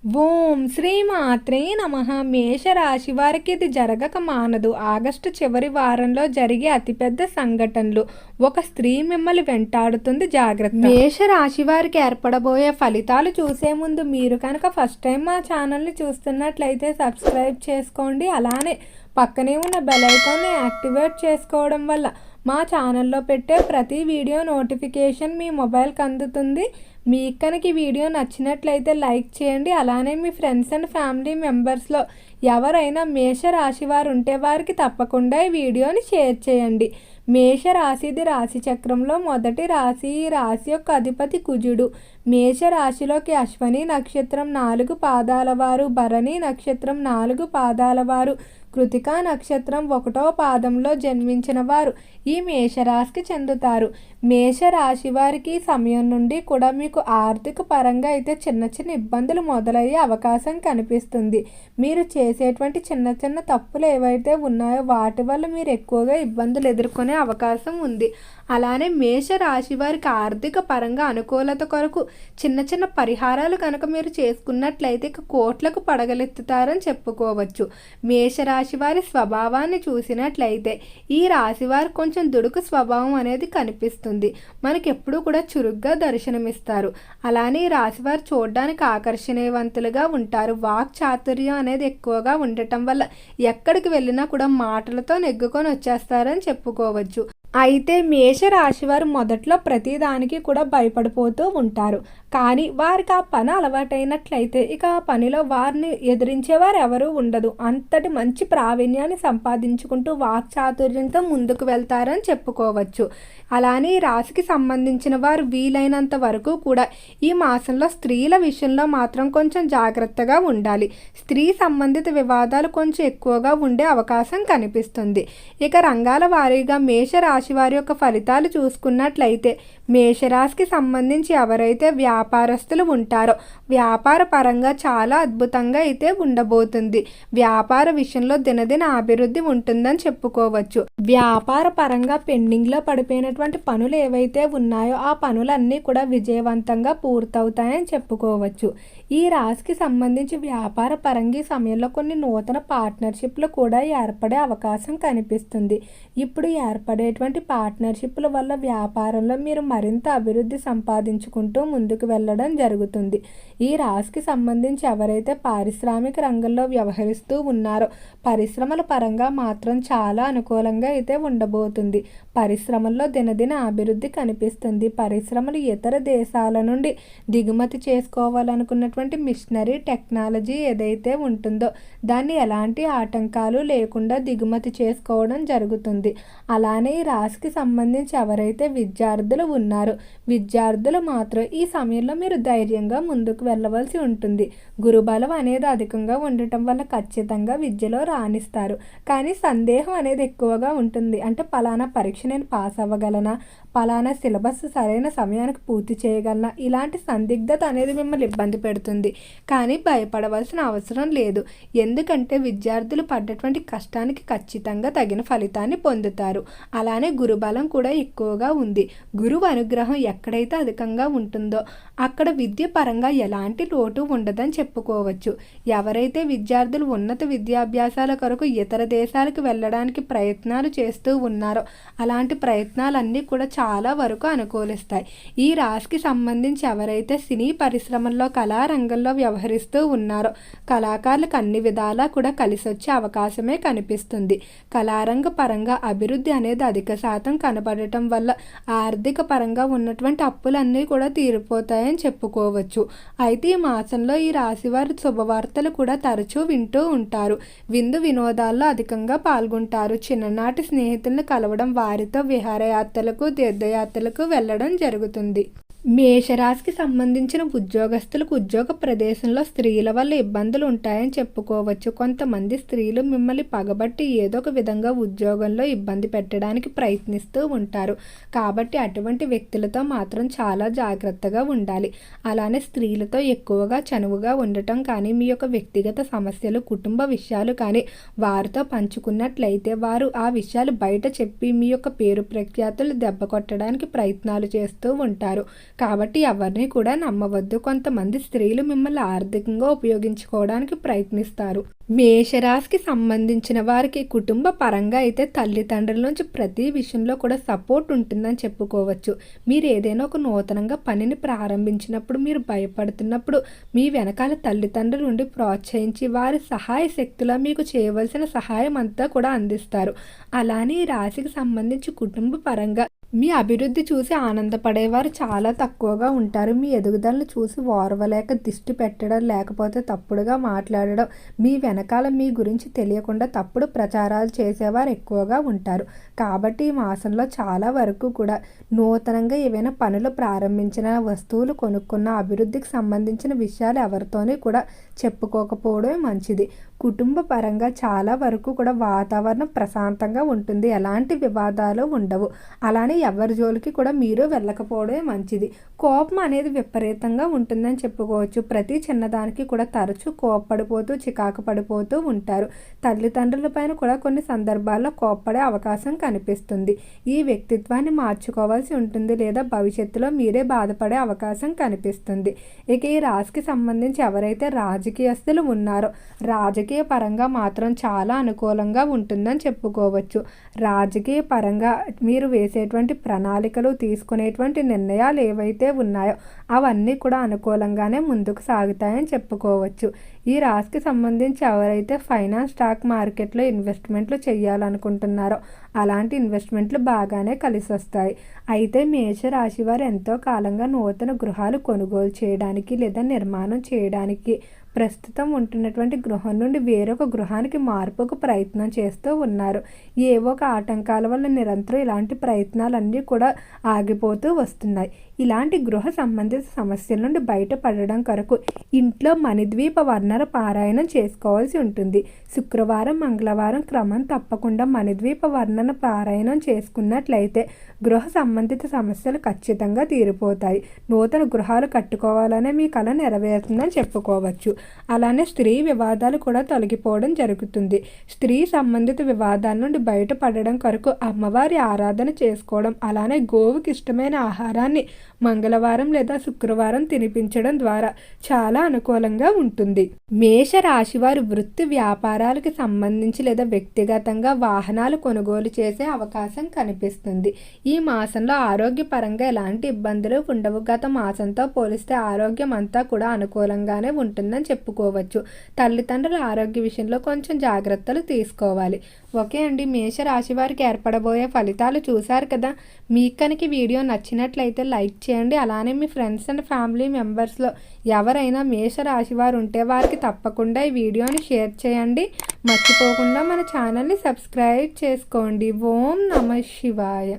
ఓం శ్రీ మాత్రే నమః. మేషరాశి వారికి ఇది జరగక మానదు. ఆగస్టు చివరి వారంలో జరిగే అతిపెద్ద సంఘటనలు. ఒక స్త్రీ మిమ్మల్ని వెంటాడుతుంది, జాగ్రత్త. మేషరాశి వారికి ఏర్పడబోయే ఫలితాలు చూసే ముందు మీరు కనుక ఫస్ట్ టైం మా ఛానల్ని చూస్తున్నట్లయితే సబ్స్క్రైబ్ చేసుకోండి. అలానే పక్కనే ఉన్న బెల్ ఐకాన్ని యాక్టివేట్ చేసుకోవడం వల్ల మా ఛానల్లో పెట్టే ప్రతి వీడియో నోటిఫికేషన్ మీ మొబైల్కి అందుతుంది. మీకు కనుక ఈ వీడియో నచ్చినట్లయితే లైక్ చేయండి. అలానే మీ ఫ్రెండ్స్ అండ్ ఫ్యామిలీ మెంబర్స్లో ఎవరైనా మేషరాశి వారు ఉంటే వారికి తప్పకుండా ఈ వీడియోని షేర్ చేయండి. మేషరాశిది రాశి చక్రంలో మొదటి రాశి. ఈ రాశి యొక్క అధిపతి కుజుడు. మేషరాశిలోకి అశ్వని నక్షత్రం 4 పాదాల వారు, భరణి నక్షత్రం 4 పాదాల వారు, కృతికా నక్షత్రం 1వ పాదంలో జన్మించిన వారు ఈ మేషరాశికి చెందుతారు. మేషరాశి వారికి ఈ సమయం నుండి కూడా మీకు ఆర్థిక పరంగా అయితే చిన్న చిన్న ఇబ్బందులు మొదలయ్యే అవకాశం కనిపిస్తుంది. మీరు చేసేటువంటి చిన్న చిన్న తప్పులు ఏవైతే ఉన్నాయో వాటి వల్ల మీరు ఎక్కువగా ఇబ్బందులు ఎదుర్కొనే అవకాశం ఉంది. అలానే మేషరాశి వారికి ఆర్థిక పరంగా అనుకూలత కొరకు చిన్న చిన్న పరిహారాలు కనుక మీరు చేసుకున్నట్లయితే కోట్లకు పడగలెత్తుతారని చెప్పుకోవచ్చు. మేషరాశి వారి స్వభావాన్ని చూసినట్లయితే ఈ రాశి వారు కొంచెం దుడుకు స్వభావం అనేది కనిపిస్తుంది. మనకి ఎప్పుడూ కూడా చురుగ్గా దర్శనమిస్తారు. అలానే ఈ రాశి వారు చూడడానికి ఆకర్షణీయవంతులుగా ఉంటారు. వాక్ చాతుర్యం అనేది ఎక్కువగా ఉండటం వల్ల ఎక్కడికి వెళ్ళినా కూడా మాటలతో నెగ్గుకొని వచ్చేస్తారని చెప్పుకోవచ్చు. అయితే మేషరాశి వారు మొదట్లో ప్రతిదానికి కూడా భయపడిపోతూ ఉంటారు. కానీ వారికి ఆ పని అలవాటైనట్లయితే ఇక ఆ పనిలో వారిని ఎదిరించేవారు ఎవరూ ఉండదు. అంతటి మంచి ప్రావీణ్యాన్ని సంపాదించుకుంటూ వాక్చాతుర్యంతో ముందుకు వెళ్తారని చెప్పుకోవచ్చు. అలానే ఈ రాశికి సంబంధించిన వారు వీలైనంత వరకు కూడా ఈ మాసంలో స్త్రీల విషయంలో మాత్రం కొంచెం జాగ్రత్తగా ఉండాలి. స్త్రీ సంబంధిత వివాదాలు కొంచెం ఎక్కువగా ఉండే అవకాశం కనిపిస్తుంది. ఇక రంగాల వారీగా మేషరాశి వారి యొక్క ఫలితాలు చూసుకున్నట్లయితే మేషరాశికి సంబంధించి ఎవరైతే వ్యాపారస్తులు ఉంటారో వ్యాపార పరంగా చాలా అద్భుతంగా అయితే ఉండబోతుంది. వ్యాపార విషయంలో దినదిన అభివృద్ధి ఉంటుందని చెప్పుకోవచ్చు. వ్యాపార పరంగా పెండింగ్లో పడిపోయినటువంటి పనులు ఏవైతే ఉన్నాయో ఆ పనులన్నీ కూడా విజయవంతంగా పూర్తవుతాయని చెప్పుకోవచ్చు. ఈ రాశికి సంబంధించి వ్యాపార పరంగా ఈ సమయంలో కొన్ని నూతన పార్ట్నర్షిప్లు కూడా ఏర్పడే అవకాశం కనిపిస్తుంది. ఇప్పుడు ఏర్పడేటువంటి పార్ట్నర్షిప్ల వల్ల వ్యాపారంలో మీరు మరింత అభివృద్ధి సంపాదించుకుంటూ ముందుకు వెళ్ళడం జరుగుతుంది. ఈ రాశికి సంబంధించి ఎవరైతే పారిశ్రామిక రంగంలో వ్యవహరిస్తూ ఉన్నారో పరిశ్రమల పరంగా మాత్రం చాలా అనుకూలంగా అయితే ఉండబోతుంది. పరిశ్రమల్లో దినదిన అభివృద్ధి కనిపిస్తుంది. పరిశ్రమలు ఇతర దేశాల నుండి దిగుమతి చేసుకోవాలనుకున్నటువంటి మిషనరీ టెక్నాలజీ ఏదైతే ఉంటుందో దాన్ని ఎలాంటి ఆటంకాలు లేకుండా దిగుమతి చేసుకోవడం జరుగుతుంది. అలానే ఈ రాశికి సంబంధించి ఎవరైతే విద్యార్థులు ఉన్నారో విద్యార్థులు మాత్రం ఈ సమయంలో మీరు ధైర్యంగా ముందుకు వెళ్ళవలసి ఉంటుంది. గురుబలం అనేది అధికంగా ఉండటం వల్ల ఖచ్చితంగా విద్యలో రాణిస్తారు. కానీ సందేహం అనేది ఎక్కువగా ఉంటుంది. అంటే పలానా పరీక్ష నేను పాస్ అవ్వగలనా, పలానా సిలబస్ సరైన సమయానికి పూర్తి చేయగలనా, ఇలాంటి సందిగ్ధత అనేది మిమ్మల్ని ఇబ్బంది పెడుతుంది. కానీ భయపడవలసిన అవసరం లేదు. ఎందుకంటే విద్యార్థులు పడ్డటువంటి కష్టానికి ఖచ్చితంగా తగిన ఫలితాన్ని పొందుతారు. అలానే గురుబలం కూడా ఎక్కువగా ఉంది. గురువు అనుగ్రహం ఎక్కడైతే అధికంగా ఉంటుందో అక్కడ విద్య పరంగా ఎలాంటి లోటు ఉండదని చెప్పుకోవచ్చు. ఎవరైతే విద్యార్థులు ఉన్నత విద్యాభ్యాసాల కొరకు ఇతర దేశాలకు వెళ్ళడానికి ప్రయత్నాలు చేస్తూ ఉన్నారో అలాంటి ప్రయత్నాలన్నీ కూడా చాలా వరకు అనుకూలిస్తాయి. ఈ రాశికి సంబంధించి ఎవరైతే సినీ పరిశ్రమల్లో కళారంగంలో వ్యవహరిస్తూ ఉన్నారో కళాకారులకు అన్ని విధాలా కూడా కలిసి వచ్చే అవకాశమే కనిపిస్తుంది. కళారంగ పరంగా అభివృద్ధి అనేది అధిక శాతం కనబడటం వల్ల ఆర్థిక పరంగా ఉన్నటువంటి అప్పులన్నీ కూడా తీరిపోతాయని చెప్పుకోవచ్చు. అయితే ఈ మాసంలో ఈ రాశి వారి శుభవార్తలు కూడా తరచూ వింటూ ఉంటారు. విందు వినోదాల్లో అధికంగా పాల్గొంటారు. చిన్ననాటి స్నేహితులను కలవడం, వారితో విహారయాత్రలకు తీర్థయాత్రలకు వెళ్ళడం జరుగుతుంది. మేషరాశికి సంబంధించిన ఉద్యోగస్తులకు ఉద్యోగ ప్రదేశంలో స్త్రీల వల్ల ఇబ్బందులు ఉంటాయని చెప్పుకోవచ్చు. కొంతమంది స్త్రీలు మిమ్మల్ని పగబట్టి ఏదో ఒక విధంగా ఉద్యోగంలో ఇబ్బంది పెట్టడానికి ప్రయత్నిస్తూ ఉంటారు. కాబట్టి అటువంటి వ్యక్తులతో మాత్రం చాలా జాగ్రత్తగా ఉండాలి. అలానే స్త్రీలతో ఎక్కువగా చనువుగా ఉండటం కానీ మీ యొక్క వ్యక్తిగత సమస్యలు, కుటుంబ విషయాలు కానీ వారితో పంచుకున్నట్లయితే వారు ఆ విషయాలు బయట చెప్పి మీ యొక్క పేరు ప్రఖ్యాతులు దెబ్బ కొట్టడానికి ప్రయత్నాలు చేస్తూ ఉంటారు. కాబట్టి ఎవరిని కూడా నమ్మవద్దు. కొంతమంది స్త్రీలు మిమ్మల్ని ఆర్థికంగా ఉపయోగించుకోవడానికి ప్రయత్నిస్తారు. మేషరాశికి సంబంధించిన వారికి కుటుంబ పరంగా అయితే తల్లిదండ్రుల నుంచి ప్రతి విషయంలో కూడా సపోర్ట్ ఉంటుందని చెప్పుకోవచ్చు. మీరు ఏదైనా ఒక నూతనంగా పనిని ప్రారంభించినప్పుడు, మీరు భయపడుతున్నప్పుడు మీ వెనకాల తల్లిదండ్రులు ఉండి ప్రోత్సహించి వారి సహాయ శక్తులా మీకు చేయవలసిన సహాయం అంతా కూడా అందిస్తారు. అలానే ఈ రాశికి సంబంధించి కుటుంబ పరంగా మీ అభివృద్ధి చూసి ఆనందపడేవారు చాలా తక్కువగా ఉంటారు. మీ ఎదుగుదలను చూసి ఓర్వలేక దిష్టి పెట్టడం, లేకపోతే తప్పుడుగా మాట్లాడడం, మీ వెనకాల మీ గురించి తెలియకుండా తప్పుడు ప్రచారాలు చేసేవారు ఎక్కువగా ఉంటారు. కాబట్టి ఈ మాసంలో చాలా వరకు కూడా నూతనంగా ఏవైనా పనులు ప్రారంభించిన, వస్తువులు కొనుక్కున్న, అభివృద్ధికి సంబంధించిన విషయాలు ఎవరితోనే కూడా చెప్పుకోకపోవడమే మంచిది. కుటుంబ పరంగా చాలా వరకు కూడా వాతావరణం ప్రశాంతంగా ఉంటుంది. ఎలాంటి వివాదాలు ఉండవు. అలానే ఎవరి జోలికి కూడా మీరు వెళ్ళకపోవడమే మంచిది. కోపం అనేది విపరీతంగా ఉంటుందని చెప్పుకోవచ్చు. ప్రతి చిన్నదానికి కూడా తరచూ కోప్పడిపోతూ, చికాకు పడిపోతూ ఉంటారు. తల్లిదండ్రుల పైన కూడా కొన్ని సందర్భాల్లో కోప్పడే అవకాశం కనిపిస్తుంది. ఈ వ్యక్తిత్వాన్ని మార్చుకోవాల్సి ఉంటుంది, లేదా భవిష్యత్తులో మీరే బాధపడే అవకాశం కనిపిస్తుంది. ఇక ఈ రాశికి సంబంధించి ఎవరైతే రాజకీయస్తులు ఉన్నారో రాజకీయ పరంగా మాత్రం చాలా అనుకూలంగా ఉంటుందని చెప్పుకోవచ్చు. రాజకీయ పరంగా మీరు వేసేటువంటి ప్రణాళికలు, తీసుకునేటువంటి నిర్ణయాలు ఏవైతే ఉన్నాయో అవన్నీ కూడా అనుకూలంగానే ముందుకు సాగుతాయని చెప్పుకోవచ్చు. ఈ రాశికి సంబంధించి ఎవరైతే ఫైనాన్స్, స్టాక్ మార్కెట్లో ఇన్వెస్ట్మెంట్లు చేయాలనుకుంటున్నారో అలాంటి ఇన్వెస్ట్మెంట్లు బాగానే కలిసి వస్తాయి. అయితే మేషరాశి వారు ఎంతో కాలంగా నూతన గృహాలు కొనుగోలు చేయడానికి లేదా నిర్మాణం చేయడానికి, ప్రస్తుతం ఉంటున్నటువంటి గృహం నుండి వేరొక గృహానికి మార్పుకు ప్రయత్నం చేస్తూ ఉన్నారు. ఏవో ఒక ఆటంకాల వల్ల నిరంతరం ఇలాంటి ప్రయత్నాలన్నీ కూడా ఆగిపోతూ వస్తున్నాయి. ఇలాంటి గృహ సంబంధిత సమస్యల నుండి బయటపడడం కొరకు ఇంట్లో మణిద్వీప వర్ణన పారాయణం చేసుకోవాల్సి ఉంటుంది. శుక్రవారం, మంగళవారం క్రమం తప్పకుండా మణిద్వీప వర్ణన పారాయణం చేసుకున్నట్లయితే గృహ సంబంధిత సమస్యలు ఖచ్చితంగా తీరిపోతాయి. నూతన గృహాలు కట్టుకోవాలనే మీ కల నెరవేరుతుందని చెప్పుకోవచ్చు. అలానే స్త్రీ వివాదాలు కూడా తొలగిపోవడం జరుగుతుంది. స్త్రీ సంబంధిత వివాదాల నుండి బయటపడడం కొరకు అమ్మవారి ఆరాధన చేసుకోవడం, అలానే గోవుకి ఇష్టమైన ఆహారాన్ని మంగళవారం లేదా శుక్రవారం తినిపించడం ద్వారా చాలా అనుకూలంగా ఉంటుంది. మేష రాశి వారు వృత్తి వ్యాపారాలకు సంబంధించి లేదా వ్యక్తిగతంగా వాహనాలు కొనుగోలు చేసే అవకాశం కనిపిస్తుంది. ఈ మాసంలో ఆరోగ్యపరంగా ఎలాంటి ఇబ్బందులు ఉండవు. గత మాసంతో పోలిస్తే ఆరోగ్యం అంతా కూడా అనుకూలంగానే ఉంటుందని చెప్పుకోవచ్చు. తల్లిదండ్రుల ఆరోగ్య విషయంలో కొంచెం జాగ్రత్తలు తీసుకోవాలి. ఓకే అండి, మేషరాశి వారికి ఏర్పడబోయే ఫలితాలు చూశారు కదా. మీకు కనుక వీడియో నచ్చినట్లయితే లైక్ చేయండి. అలానే మీ ఫ్రెండ్స్ అండ్ ఫ్యామిలీ మెంబర్స్లో ఎవరైనా మేషరాశి వారు ఉంటే వారికి తప్పకుండా ఈ వీడియోని షేర్ చేయండి. మర్చిపోకుండా మన ఛానల్ని సబ్స్క్రైబ్ చేసుకోండి. ఓం నమః శివాయ.